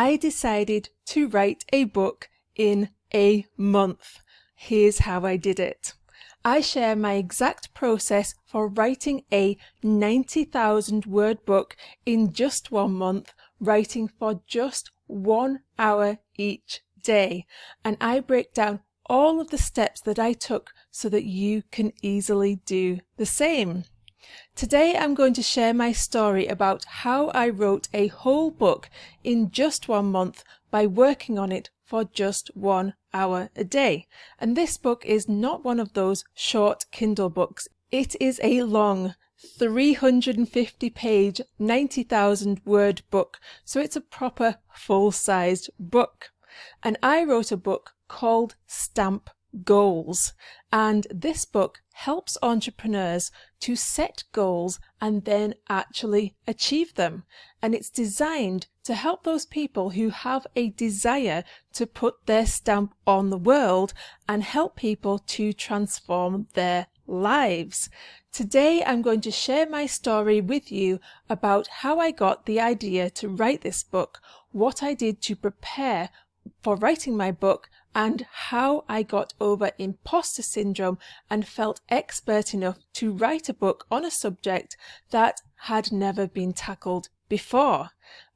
I decided to write a book in a month. Here's how I did it. I share my exact process for writing a 90,000 word book in just 1 month, writing for just 1 hour each day. And I break down all of the steps that I took so that you can easily do the same. Today I'm going to share my story about how I wrote a whole book in just 1 month by working on it for just 1 hour a day. And this book is not one of those short Kindle books. It is a long 350-page, 90,000 word book. So it's a proper full-sized book. And I wrote a book called Stamp Goals. And this book helps entrepreneurs to set goals and then actually achieve them. And it's designed to help those people who have a desire to put their stamp on the world and help people to transform their lives. Today I'm going to share my story with you about how I got the idea to write this book, what I did to prepare for writing my book, and how I got over imposter syndrome and felt expert enough to write a book on a subject that had never been tackled before.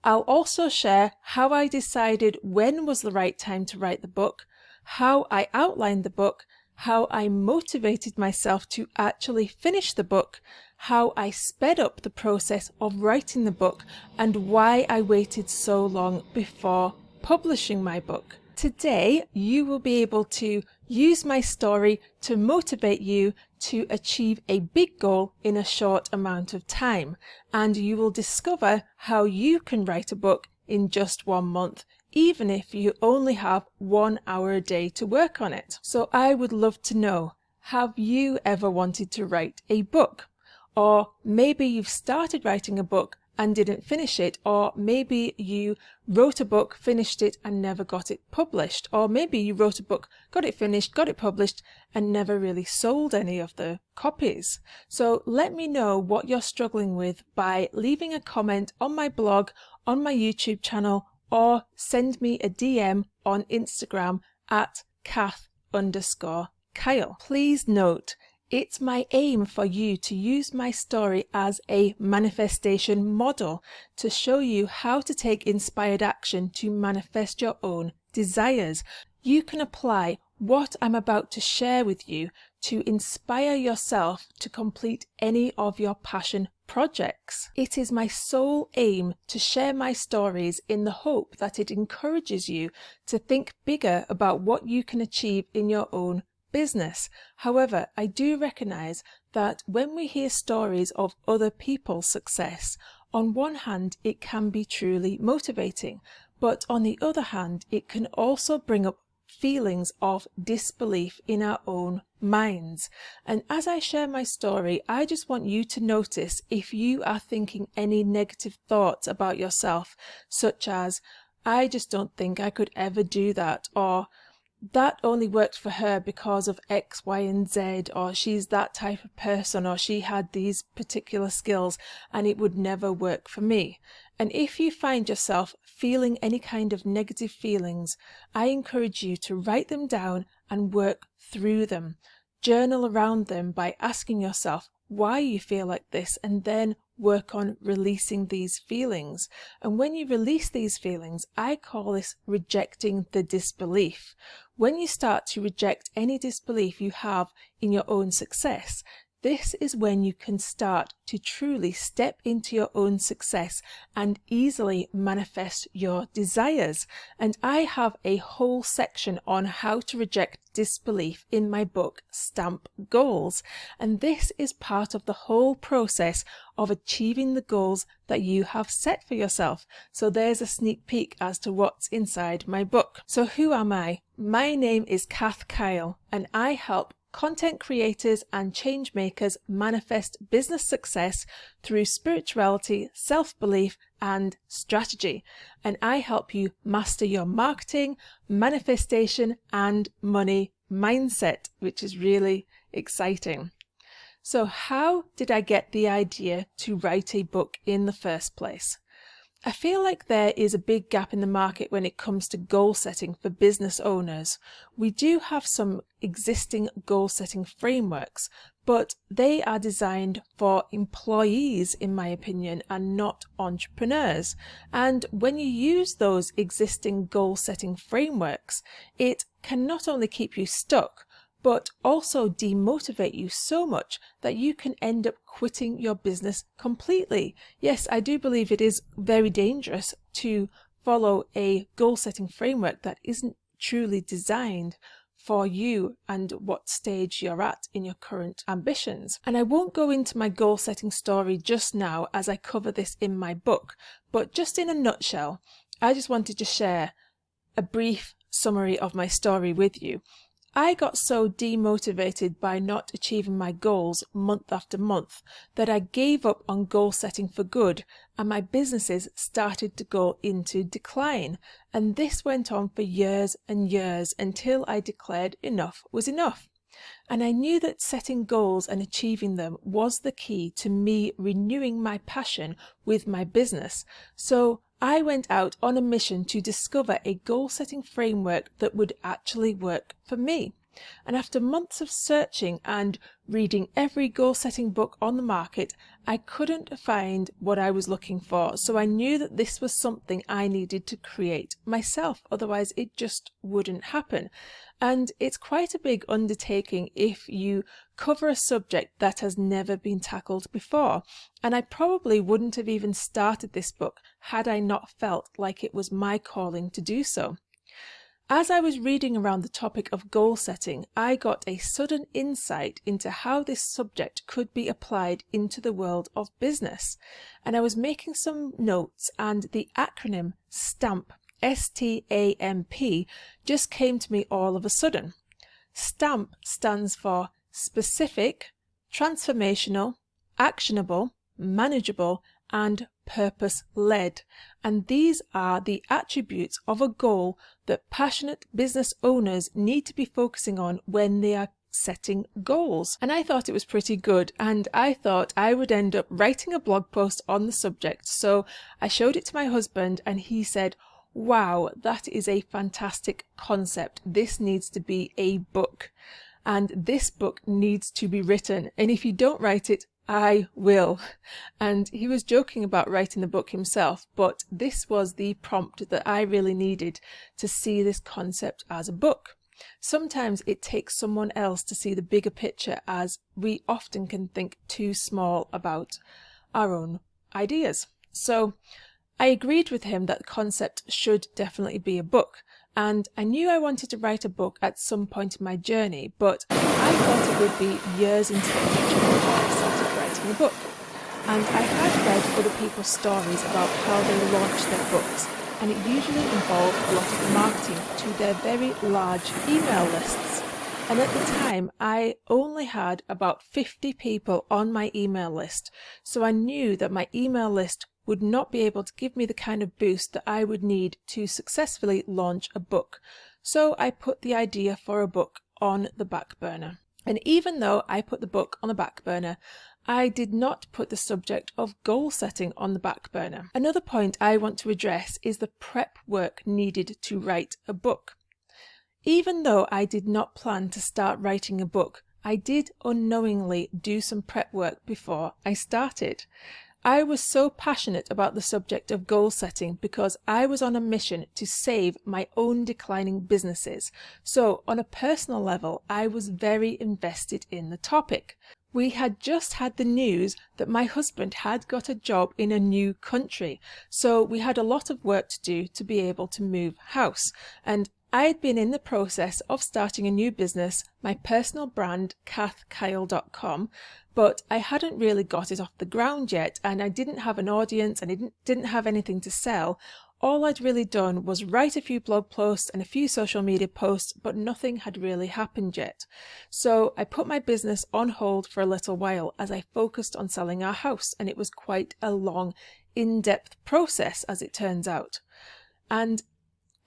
I'll also share how I decided when was the right time to write the book, how I outlined the book, how I motivated myself to actually finish the book, how I sped up the process of writing the book, and why I waited so long before publishing my book. Today, you will be able to use my story to motivate you to achieve a big goal in a short amount of time, and you will discover how you can write a book in just 1 month, even if you only have 1 hour a day to work on it. So I would love to know, have you ever wanted to write a book? Or maybe you've started writing a book and didn't finish it, or maybe you wrote a book, finished it and never got it published, or maybe you wrote a book, got it finished, got it published and never really sold any of the copies. So let me know what you're struggling with by leaving a comment on my blog, on my YouTube channel, or send me a DM on Instagram at Kath_Kyle. Please note, it's my aim for you to use my story as a manifestation model to show you how to take inspired action to manifest your own desires. You can apply what I'm about to share with you to inspire yourself to complete any of your passion projects. It is my sole aim to share my stories in the hope that it encourages you to think bigger about what you can achieve in your own business. However, I do recognize that when we hear stories of other people's success, on one hand it can be truly motivating, but on the other hand it can also bring up feelings of disbelief in our own minds. And as I share my story, I just want you to notice if you are thinking any negative thoughts about yourself, such as, I just don't think I could ever do that, or that only worked for her because of X, Y, and Z, or she's that type of person, or she had these particular skills and it would never work for me. And if you find yourself feeling any kind of negative feelings, I encourage you to write them down and work through them. Journal around them by asking yourself why you feel like this, and then work on releasing these feelings. And when you release these feelings, I call this rejecting the disbelief. When you start to reject any disbelief you have in your own success, this is when you can start to truly step into your own success and easily manifest your desires. And I have a whole section on how to reject disbelief in my book, Stamp Goals. And this is part of the whole process of achieving the goals that you have set for yourself. So there's a sneak peek as to what's inside my book. So who am I? My name is Kath Kyle, and I help content creators and change makers manifest business success through spirituality, self-belief, and strategy. And I help you master your marketing, manifestation, and money mindset, which is really exciting. So how did I get the idea to write a book in the first place? I feel like there is a big gap in the market when it comes to goal setting for business owners. We do have some existing goal setting frameworks, but they are designed for employees, in my opinion, and not entrepreneurs. And when you use those existing goal setting frameworks, it can not only keep you stuck, but also demotivate you so much that you can end up quitting your business completely. Yes, I do believe it is very dangerous to follow a goal setting framework that isn't truly designed for you and what stage you're at in your current ambitions. And I won't go into my goal setting story just now, as I cover this in my book, but just in a nutshell, I just wanted to share a brief summary of my story with you. I got so demotivated by not achieving my goals month after month that I gave up on goal setting for good, and my businesses started to go into decline. And this went on for years and years until I declared enough was enough. And I knew that setting goals and achieving them was the key to me renewing my passion with my business. So I went out on a mission to discover a goal-setting framework that would actually work for me. And after months of searching and reading every goal-setting book on the market, I couldn't find what I was looking for. So I knew that this was something I needed to create myself, otherwise it just wouldn't happen. And it's quite a big undertaking if you cover a subject that has never been tackled before. And I probably wouldn't have even started this book had I not felt like it was my calling to do so. As I was reading around the topic of goal setting, I got a sudden insight into how this subject could be applied into the world of business. And I was making some notes, and the acronym STAMP, STAMP, just came to me all of a sudden. STAMP stands for specific, transformational, actionable, manageable, and purpose-led. And these are the attributes of a goal that passionate business owners need to be focusing on when they are setting goals. And I thought it was pretty good, and I thought I would end up writing a blog post on the subject. So I showed it to my husband, and he said, "Wow, that is a fantastic concept. This needs to be a book, and this book needs to be written. And if you don't write it, I will." And he was joking about writing the book himself, but this was the prompt that I really needed to see this concept as a book. Sometimes it takes someone else to see the bigger picture, as we often can think too small about our own ideas. So I agreed with him that the concept should definitely be a book, and I knew I wanted to write a book at some point in my journey, but I thought it would be years into the future before I started writing a book. And I had read other people's stories about how they launched their books, and it usually involved a lot of marketing to their very large email lists. And at the time, I only had about 50 people on my email list, so I knew that my email list would not be able to give me the kind of boost that I would need to successfully launch a book. So I put the idea for a book on the back burner. And even though I put the book on the back burner, I did not put the subject of goal setting on the back burner. Another point I want to address is the prep work needed to write a book. Even though I did not plan to start writing a book, I did unknowingly do some prep work before I started. I was so passionate about the subject of goal setting because I was on a mission to save my own declining businesses. So on a personal level, I was very invested in the topic. We had just had the news that my husband had got a job in a new country. So we had a lot of work to do to be able to move house. And I had been in the process of starting a new business, my personal brand, kathkyle.com, but I hadn't really got it off the ground yet, and I didn't have an audience and I didn't have anything to sell. All I'd really done was write a few blog posts and a few social media posts, but nothing had really happened yet. So I put my business on hold for a little while as I focused on selling our house, and it was quite a long, in-depth process as it turns out. And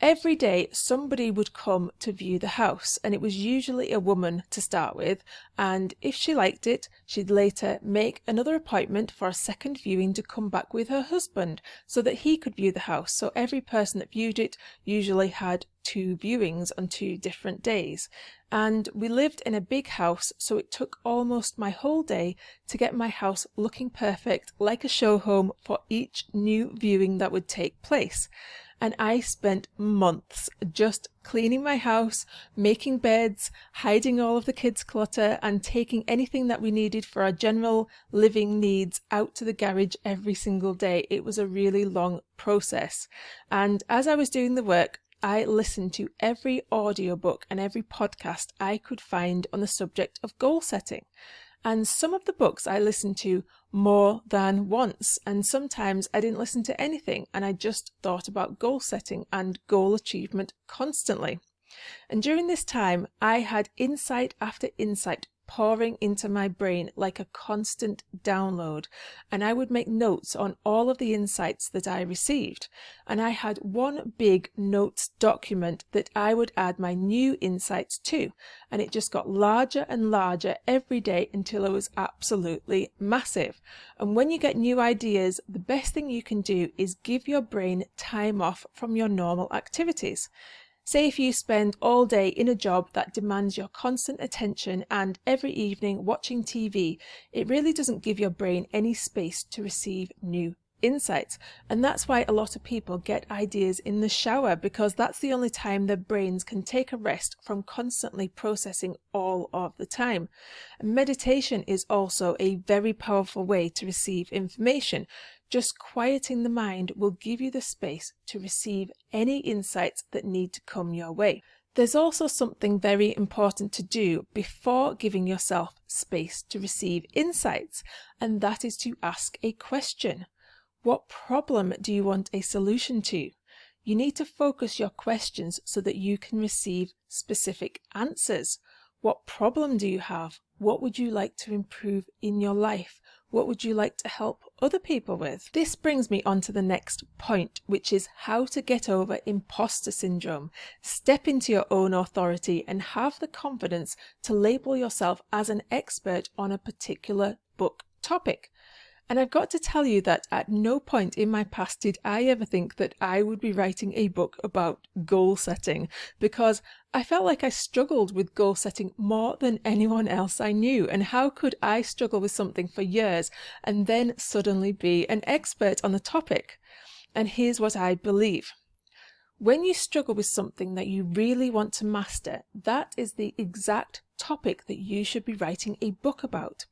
Every day somebody would come to view the house, and it was usually a woman to start with, and if she liked it, she'd later make another appointment for a second viewing to come back with her husband so that he could view the house. So every person that viewed it usually had 2 viewings on 2 different days. And we lived in a big house, so it took almost my whole day to get my house looking perfect like a show home for each new viewing that would take place. And I spent months just cleaning my house, making beds, hiding all of the kids' clutter, and taking anything that we needed for our general living needs out to the garage every single day. It was a really long process. And as I was doing the work, I listened to every audiobook and every podcast I could find on the subject of goal setting. And some of the books I listened to more than once, and sometimes I didn't listen to anything and I just thought about goal setting and goal achievement constantly. And during this time, I had insight after insight pouring into my brain like a constant download, and I would make notes on all of the insights that I received. And I had one big notes document that I would add my new insights to, and it just got larger and larger every day until it was absolutely massive. And when you get new ideas, the best thing you can do is give your brain time off from your normal activities. Say if you spend all day in a job that demands your constant attention and every evening watching TV, it really doesn't give your brain any space to receive new insights. And that's why a lot of people get ideas in the shower, because that's the only time their brains can take a rest from constantly processing all of the time. And meditation is also a very powerful way to receive information. Just quieting the mind will give you the space to receive any insights that need to come your way. There's also something very important to do before giving yourself space to receive insights, and that is to ask a question. What problem do you want a solution to? You need to focus your questions so that you can receive specific answers. What problem do you have? What would you like to improve in your life? What would you like to help other people with? This brings me on to the next point, which is how to get over imposter syndrome. Step into your own authority and have the confidence to label yourself as an expert on a particular book topic. And I've got to tell you that at no point in my past did I ever think that I would be writing a book about goal setting, because I felt like I struggled with goal setting more than anyone else I knew. And how could I struggle with something for years and then suddenly be an expert on the topic? And here's what I believe. When you struggle with something that you really want to master, that is the exact topic that you should be writing a book about.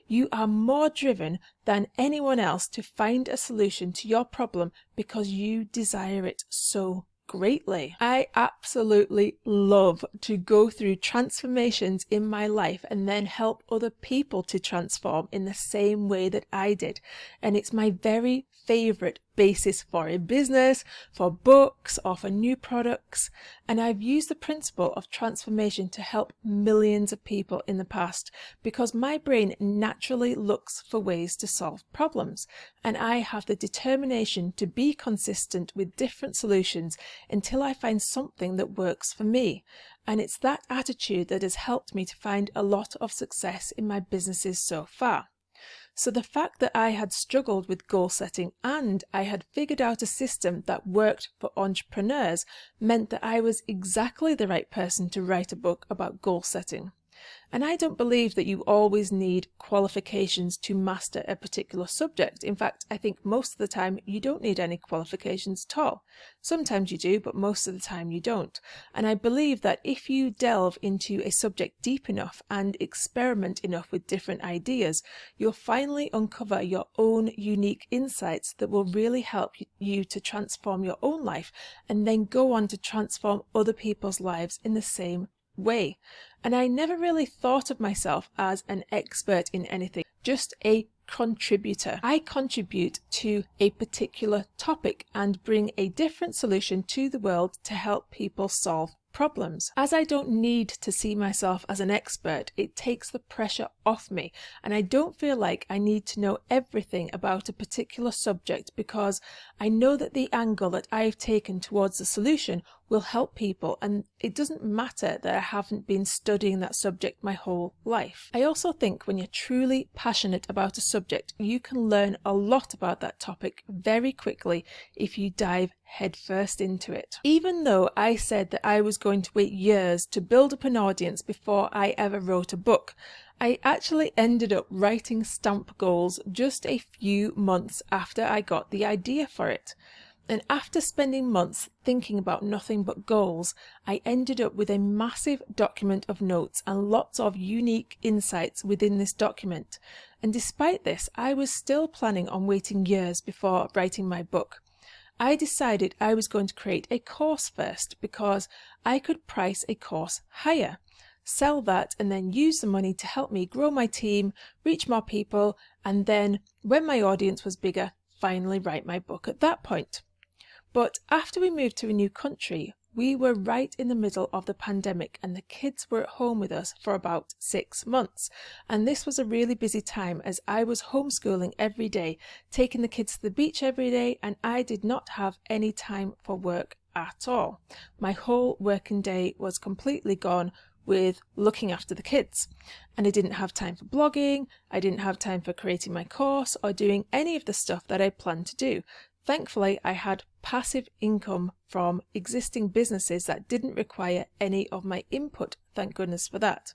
You are more driven than anyone else to find a solution to your problem because you desire it so greatly. I absolutely love to go through transformations in my life and then help other people to transform in the same way that I did. And it's my very favorite basis for a business, for books, or for new products. And I've used the principle of transformation to help millions of people in the past, because my brain naturally looks for ways to solve problems. And I have the determination to be consistent with different solutions until I find something that works for me. And it's that attitude that has helped me to find a lot of success in my businesses so far. So the fact that I had struggled with goal setting and I had figured out a system that worked for entrepreneurs meant that I was exactly the right person to write a book about goal setting. And I don't believe that you always need qualifications to master a particular subject. In fact, I think most of the time you don't need any qualifications at all. Sometimes you do, but most of the time you don't. And I believe that if you delve into a subject deep enough and experiment enough with different ideas, you'll finally uncover your own unique insights that will really help you to transform your own life and then go on to transform other people's lives in the same way. And I never really thought of myself as an expert in anything, just a contributor. I contribute to a particular topic and bring a different solution to the world to help people solve problems. As I don't need to see myself as an expert, it takes the pressure off me, and I don't feel like I need to know everything about a particular subject, because I know that the angle that I've taken towards the solution will help people, and it doesn't matter that I haven't been studying that subject my whole life. I also think when you're truly passionate about a subject, you can learn a lot about that topic very quickly if you dive headfirst into it. Even though I said that I was going to wait years to build up an audience before I ever wrote a book, I actually ended up writing stamp goals just a few months after I got the idea for it. And after spending months thinking about nothing but goals, I ended up with a massive document of notes and lots of unique insights within this document. And despite this, I was still planning on waiting years before writing my book. I decided I was going to create a course first because I could price a course higher, sell that, and then use the money to help me grow my team, reach more people, and then, when my audience was bigger, finally write my book at that point. But after we moved to a new country, we were right in the middle of the pandemic and the kids were at home with us for about 6 months. And this was a really busy time as I was homeschooling every day, taking the kids to the beach every day, and I did not have any time for work at all. My whole working day was completely gone with looking after the kids. And I didn't have time for blogging, I didn't have time for creating my course or doing any of the stuff that I planned to do. Thankfully, I had passive income from existing businesses that didn't require any of my input. Thank goodness for that.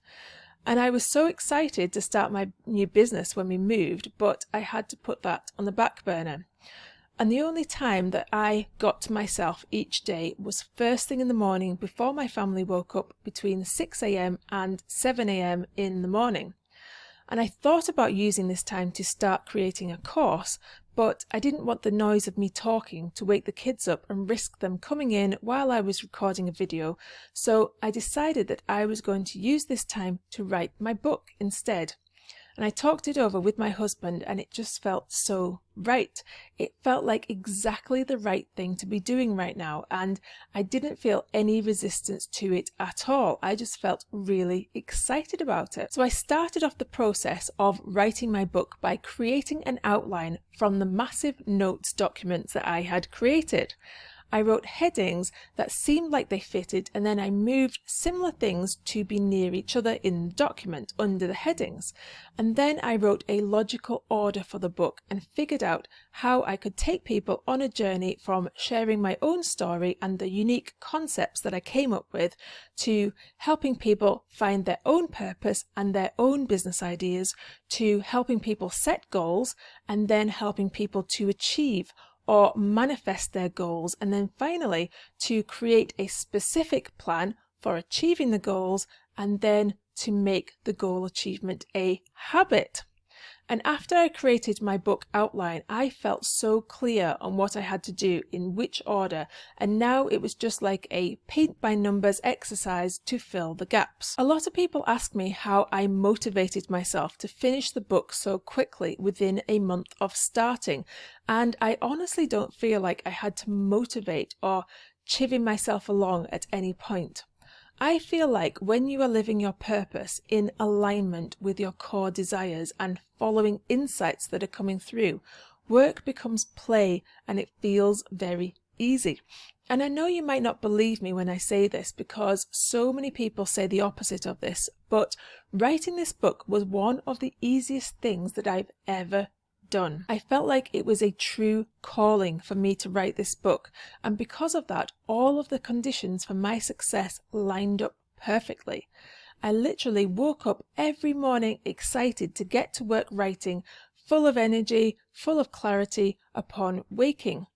And I was so excited to start my new business when we moved, but I had to put that on the back burner. And the only time that I got to myself each day was first thing in the morning before my family woke up, between 6 a.m. and 7 a.m. in the morning. And I thought about using this time to start creating a course, but I didn't want the noise of me talking to wake the kids up and risk them coming in while I was recording a video. So I decided that I was going to use this time to write my book instead. And I talked it over with my husband and it just felt so right. It felt like exactly the right thing to be doing right now, and I didn't feel any resistance to it at all. I just felt really excited about it. So I started off the process of writing my book by creating an outline from the massive notes documents that I had created. I wrote headings that seemed like they fitted, and then I moved similar things to be near each other in the document under the headings. And then I wrote a logical order for the book and figured out how I could take people on a journey from sharing my own story and the unique concepts that I came up with to helping people find their own purpose and their own business ideas, to helping people set goals and then helping people to achieve or manifest their goals, and then finally to create a specific plan for achieving the goals and then to make the goal achievement a habit. And after I created my book outline, I felt so clear on what I had to do in which order, and now it was just like a paint by numbers exercise to fill the gaps. A lot of people ask me how I motivated myself to finish the book so quickly within a month of starting, and I honestly don't feel like I had to motivate or chivvy myself along at any point. I feel like when you are living your purpose in alignment with your core desires and following insights that are coming through, work becomes play and it feels very easy. And I know you might not believe me when I say this because so many people say the opposite of this, but writing this book was one of the easiest things that I've ever done. I felt like it was a true calling for me to write this book, and because of that, all of the conditions for my success lined up perfectly. I literally woke up every morning excited to get to work writing, full of energy, full of clarity upon waking.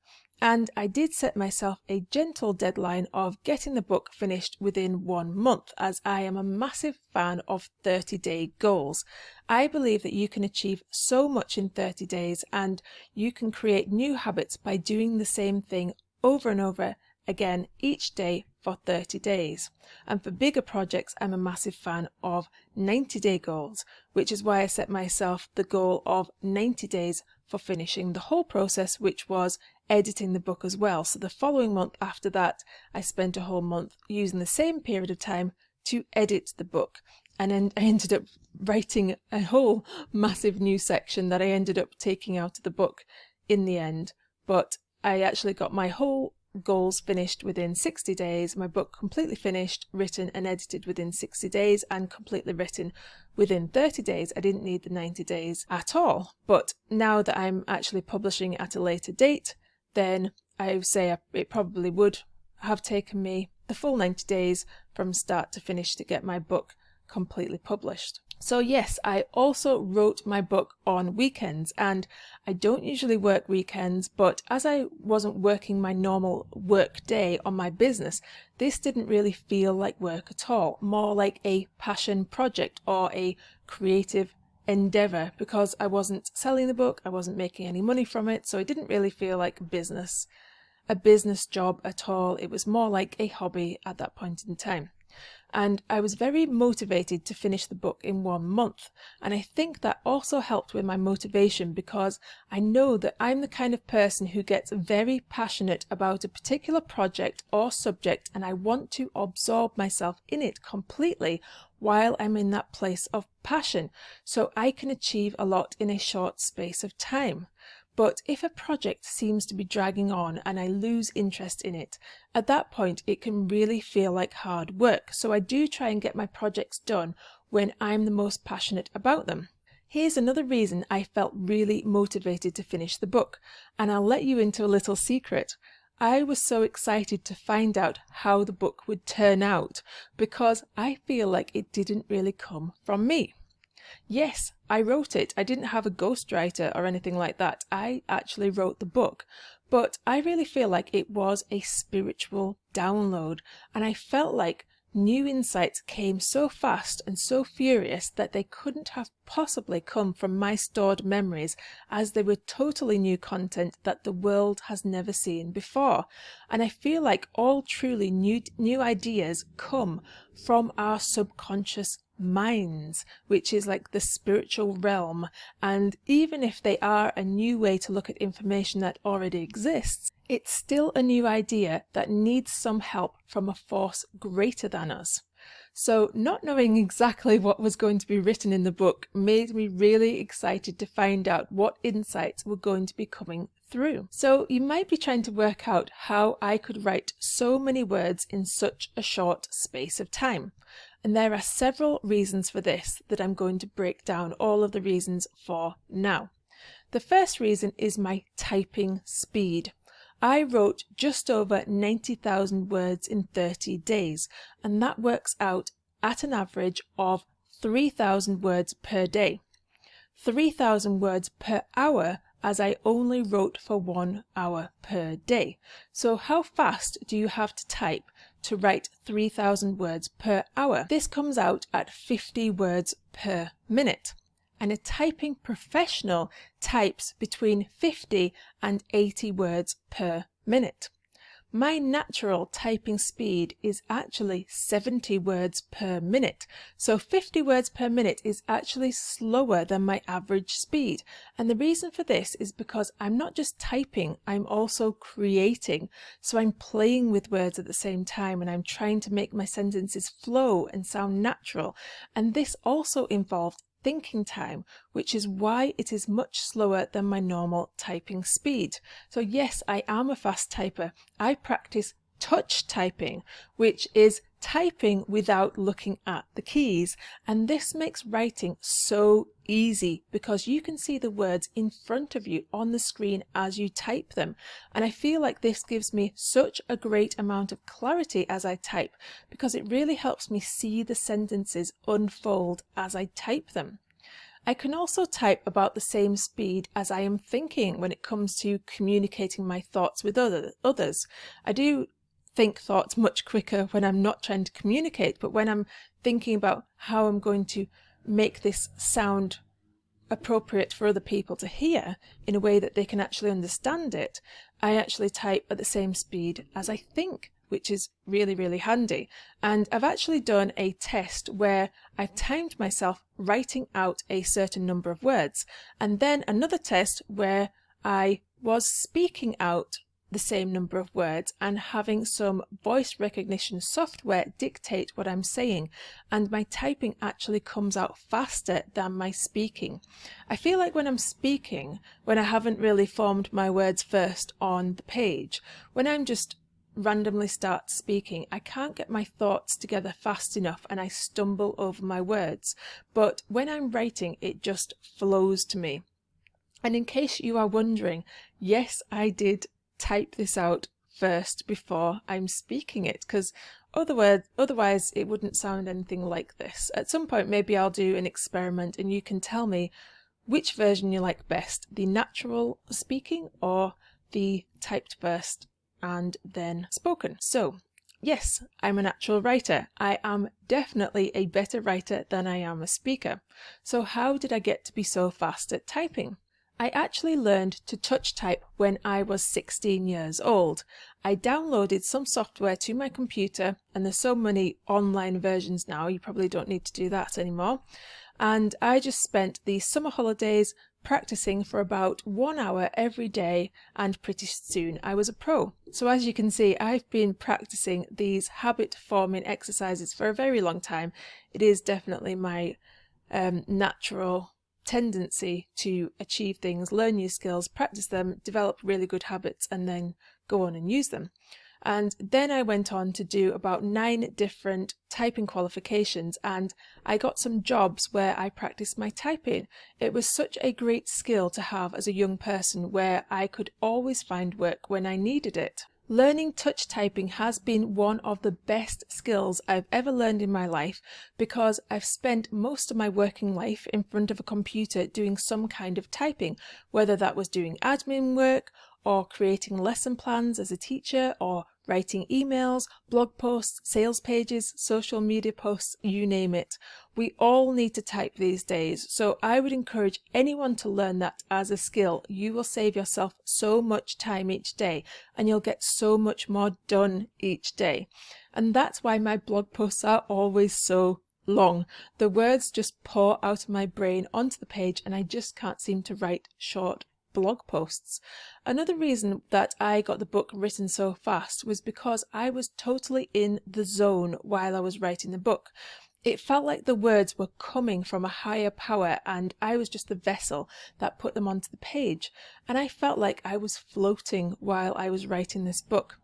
And I did set myself a gentle deadline of getting the book finished within 1 month, as I am a massive fan of 30-day goals. I believe that you can achieve so much in 30 days, and you can create new habits by doing the same thing over and over again each day for 30 days. And for bigger projects, I'm a massive fan of 90-day goals, which is why I set myself the goal of 90 days for finishing the whole process, which was editing the book as well. So the following month after that, I spent a whole month using the same period of time to edit the book. And then I ended up writing a whole massive new section that I ended up taking out of the book in the end. But I actually got my whole goals finished within 60 days, my book completely finished, written and edited within 60 days, and completely written within 30 days. I didn't need the 90 days at all. But now that I'm actually publishing at a later date, then I would say it probably would have taken me the full 90 days from start to finish to get my book completely published. So yes, I also wrote my book on weekends, and I don't usually work weekends, but as I wasn't working my normal work day on my business, this didn't really feel like work at all, more like a passion project or a creative endeavor, because I wasn't selling the book, I wasn't making any money from it, so it didn't really feel like a business job at all. It was more like a hobby at that point in time. And I was very motivated to finish the book in 1 month. And I think that also helped with my motivation, because I know that I'm the kind of person who gets very passionate about a particular project or subject, and I want to absorb myself in it completely while I'm in that place of passion, so I can achieve a lot in a short space of time. But if a project seems to be dragging on and I lose interest in it, at that point it can really feel like hard work. So I do try and get my projects done when I'm the most passionate about them. Here's another reason I felt really motivated to finish the book, and I'll let you into a little secret. I was so excited to find out how the book would turn out, because I feel like it didn't really come from me. Yes, I wrote it. I didn't have a ghostwriter or anything like that. I actually wrote the book, but I really feel like it was a spiritual download, and I felt like new insights came so fast and so furious that they couldn't have possibly come from my stored memories, as they were totally new content that the world has never seen before. And I feel like all truly new ideas come from our subconscious minds, which is like the spiritual realm. And even if they are a new way to look at information that already exists, it's still a new idea that needs some help from a force greater than us. So not knowing exactly what was going to be written in the book made me really excited to find out what insights were going to be coming through. So you might be trying to work out how I could write so many words in such a short space of time. And there are several reasons for this that I'm going to break down all of the reasons for now. The first reason is my typing speed. I wrote just over 90,000 words in 30 days, and that works out at an average of 3,000 words per day. 3,000 words per hour, as I only wrote for 1 hour per day. So how fast do you have to type to write 3,000 words per hour? This comes out at 50 words per minute. And a typing professional types between 50 and 80 words per minute. My natural typing speed is actually 70 words per minute. So 50 words per minute is actually slower than my average speed. And the reason for this is because I'm not just typing, I'm also creating. So I'm playing with words at the same time, and I'm trying to make my sentences flow and sound natural. And this also involved thinking time, which is why it is much slower than my normal typing speed. So yes, I am a fast typer. I practice touch typing, which is typing without looking at the keys. And this makes writing so easy because you can see the words in front of you on the screen as you type them. And I feel like this gives me such a great amount of clarity as I type, because it really helps me see the sentences unfold as I type them. I can also type about the same speed as I am thinking when it comes to communicating my thoughts with others. I do think thoughts much quicker when I'm not trying to communicate, but when I'm thinking about how I'm going to make this sound appropriate for other people to hear in a way that they can actually understand it, I actually type at the same speed as I think, which is really, really handy. And I've actually done a test where I've timed myself writing out a certain number of words, and then another test where I was speaking out the same number of words and having some voice recognition software dictate what I'm saying, and my typing actually comes out faster than my speaking. I feel like when I'm speaking, when I haven't really formed my words first on the page, when I'm just randomly start speaking, I can't get my thoughts together fast enough and I stumble over my words. But when I'm writing, it just flows to me. And in case you are wondering, yes, I did type this out first before I'm speaking it, because otherwise it wouldn't sound anything like this. At some point maybe I'll do an experiment and you can tell me which version you like best, the natural speaking or the typed first and then spoken. So yes, I'm a natural writer. I am definitely a better writer than I am a speaker. So how did I get to be so fast at typing? I actually learned to touch type when I was 16 years old. I downloaded some software to my computer, and there's so many online versions now, you probably don't need to do that anymore. And I just spent the summer holidays practicing for about 1 hour every day, and pretty soon I was a pro. So as you can see, I've been practicing these habit forming exercises for a very long time. It is definitely my natural tendency to achieve things, learn new skills, practice them, develop really good habits, and then go on and use them. And then I went on to do about 9 different typing qualifications, and I got some jobs where I practiced my typing. It was such a great skill to have as a young person, where I could always find work when I needed it. Learning touch typing has been one of the best skills I've ever learned in my life, because I've spent most of my working life in front of a computer doing some kind of typing, whether that was doing admin work or creating lesson plans as a teacher or writing emails, blog posts, sales pages, social media posts, you name it. We all need to type these days, so I would encourage anyone to learn that as a skill. You will save yourself so much time each day, and you'll get so much more done each day. And that's why my blog posts are always so long. The words just pour out of my brain onto the page, and I just can't seem to write short blog posts. Another reason that I got the book written so fast was because I was totally in the zone while I was writing the book. It felt like the words were coming from a higher power, and I was just the vessel that put them onto the page. And I felt like I was floating while I was writing this book.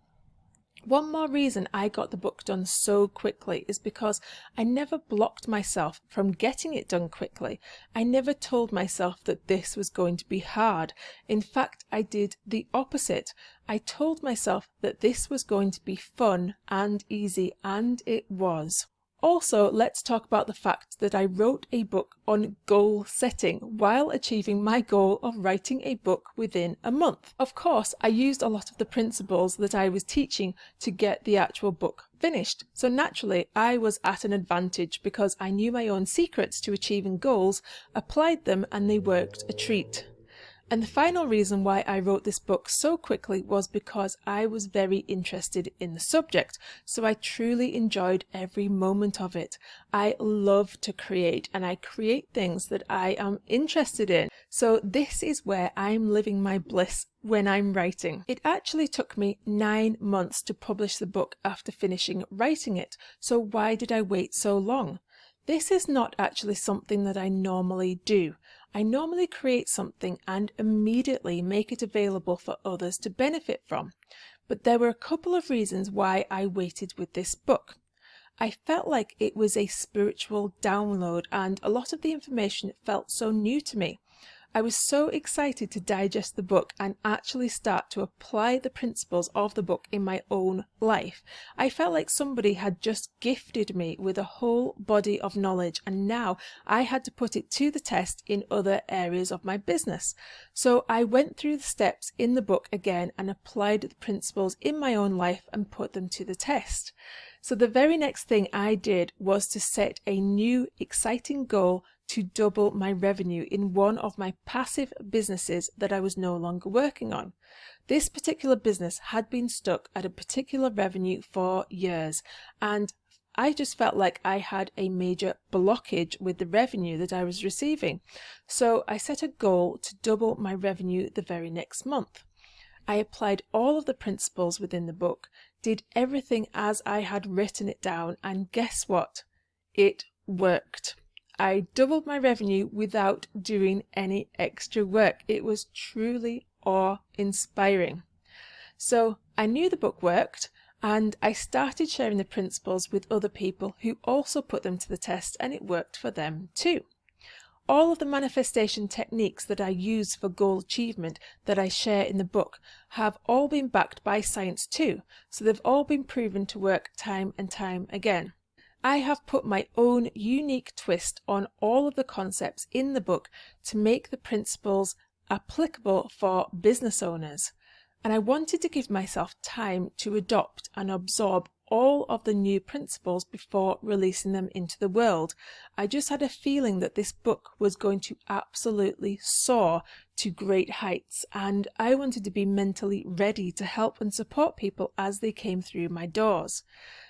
One more reason I got the book done so quickly is because I never blocked myself from getting it done quickly. I never told myself that this was going to be hard. In fact, I did the opposite. I told myself that this was going to be fun and easy, and it was. Also, let's talk about the fact that I wrote a book on goal setting while achieving my goal of writing a book within a month. Of course, I used a lot of the principles that I was teaching to get the actual book finished. So naturally, I was at an advantage because I knew my own secrets to achieving goals, applied them, and they worked a treat. And the final reason why I wrote this book so quickly was because I was very interested in the subject, so I truly enjoyed every moment of it. I love to create, and I create things that I am interested in. So this is where I'm living my bliss when I'm writing. It actually took me 9 months to publish the book after finishing writing it, so why did I wait so long? This is not actually something that I normally do. I normally create something and immediately make it available for others to benefit from. But there were a couple of reasons why I waited with this book. I felt like it was a spiritual download, and a lot of the information felt so new to me. I was so excited to digest the book and actually start to apply the principles of the book in my own life. I felt like somebody had just gifted me with a whole body of knowledge, and now I had to put it to the test in other areas of my business. So I went through the steps in the book again and applied the principles in my own life and put them to the test. So the very next thing I did was to set a new exciting goal to double my revenue in one of my passive businesses that I was no longer working on. This particular business had been stuck at a particular revenue for years, and I just felt like I had a major blockage with the revenue that I was receiving. So I set a goal to double my revenue the very next month. I applied all of the principles within the book, did everything as I had written it down, and guess what? It worked. I doubled my revenue without doing any extra work. It was truly awe-inspiring. So I knew the book worked, and I started sharing the principles with other people who also put them to the test, and it worked for them too. All of the manifestation techniques that I use for goal achievement that I share in the book have all been backed by science too, so they've all been proven to work time and time again. I have put my own unique twist on all of the concepts in the book to make the principles applicable for business owners. And I wanted to give myself time to adopt and absorb all of the new principles before releasing them into the world. I just had a feeling that this book was going to absolutely soar to great heights, and I wanted to be mentally ready to help and support people as they came through my doors.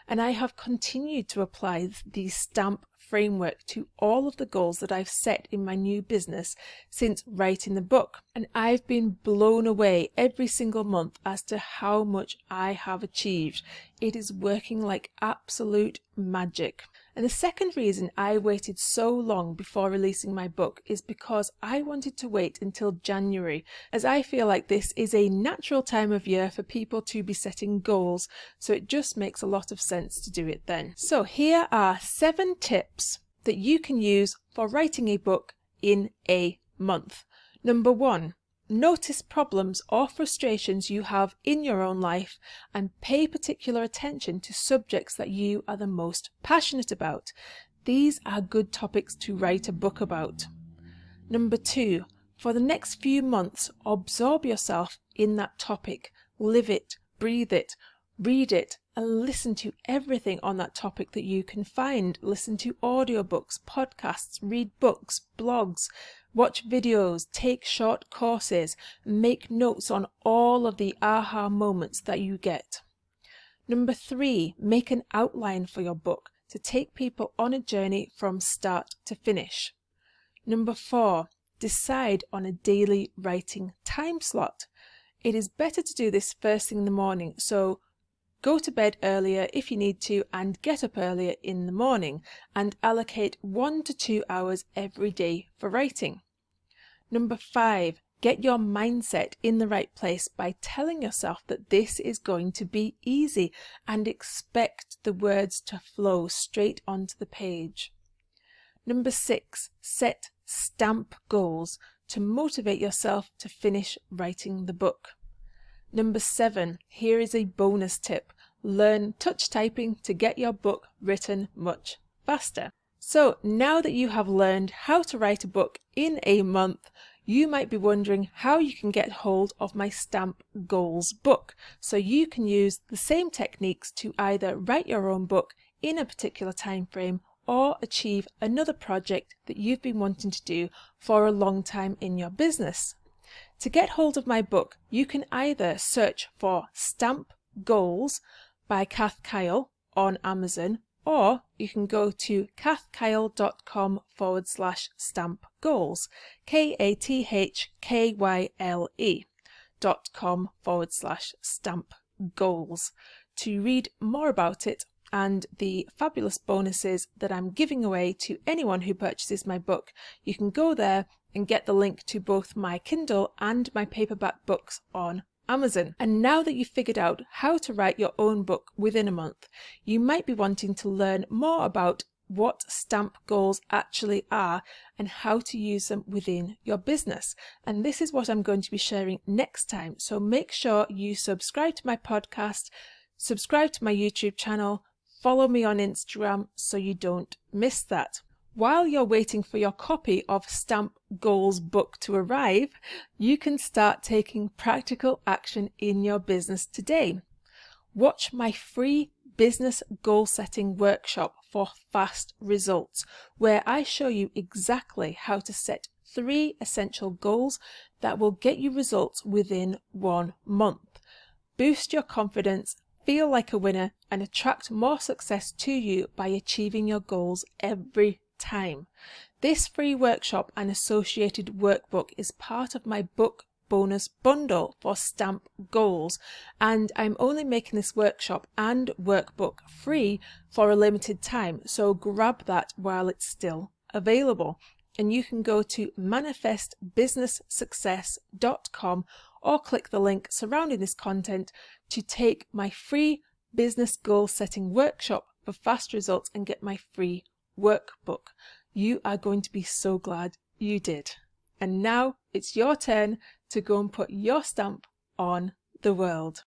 And I have continued to apply the STAMP framework to all of the goals that I've set in my new business since writing the book. And I've been blown away every single month as to how much I have achieved. It is working like absolute magic. And the second reason I waited so long before releasing my book is because I wanted to wait until January, as I feel like this is a natural time of year for people to be setting goals, so it just makes a lot of sense to do it then. So here are 7 tips that you can use for writing a book in a month. Number 1. Notice problems or frustrations you have in your own life and pay particular attention to subjects that you are the most passionate about. These are good topics to write a book about. Number 2, for the next few months, absorb yourself in that topic. Live it, breathe it, read it, and listen to everything on that topic that you can find. Listen to audiobooks, podcasts, read books, blogs, watch videos, take short courses, make notes on all of the aha moments that you get. Number 3, make an outline for your book to take people on a journey from start to finish. Number 4, decide on a daily writing time slot. It is better to do this first thing in the morning, so go to bed earlier if you need to and get up earlier in the morning, and allocate 1 to 2 hours every day for writing. Number 5, get your mindset in the right place by telling yourself that this is going to be easy and expect the words to flow straight onto the page. Number 6, set STAMP goals to motivate yourself to finish writing the book. Number 7, here is a bonus tip. Learn touch typing to get your book written much faster. So now that you have learned how to write a book in a month, you might be wondering how you can get hold of my STAMP Goals book, so you can use the same techniques to either write your own book in a particular time frame or achieve another project that you've been wanting to do for a long time in your business. To get hold of my book, you can either search for STAMP Goals by Kath Kyle on Amazon, or you can go to kathkyle.com/stamp goals, kathkyle.com/stamp goals, to read more about it and the fabulous bonuses that I'm giving away to anyone who purchases my book. You can go there and get the link to both my Kindle and my paperback books on Amazon. And now that you've figured out how to write your own book within a month, you might be wanting to learn more about what STAMP goals actually are and how to use them within your business. And this is what I'm going to be sharing next time. So make sure you subscribe to my podcast, subscribe to my YouTube channel, follow me on Instagram so you don't miss that. While you're waiting for your copy of STAMP Goals book to arrive, you can start taking practical action in your business today. Watch my free business goal setting workshop for fast results, where I show you exactly how to set 3 essential goals that will get you results within 1 month. Boost your confidence, feel like a winner, and attract more success to you by achieving your goals every time. This free workshop and associated workbook is part of my book bonus bundle for stamp goals, and I'm only making this workshop and workbook free for a limited time, so grab that while it's still available. And you can go to manifestbusinesssuccess.com or click the link surrounding this content to take my free business goal setting workshop for fast results and get my free workbook. You are going to be so glad you did. And now it's your turn to go and put your stamp on the world.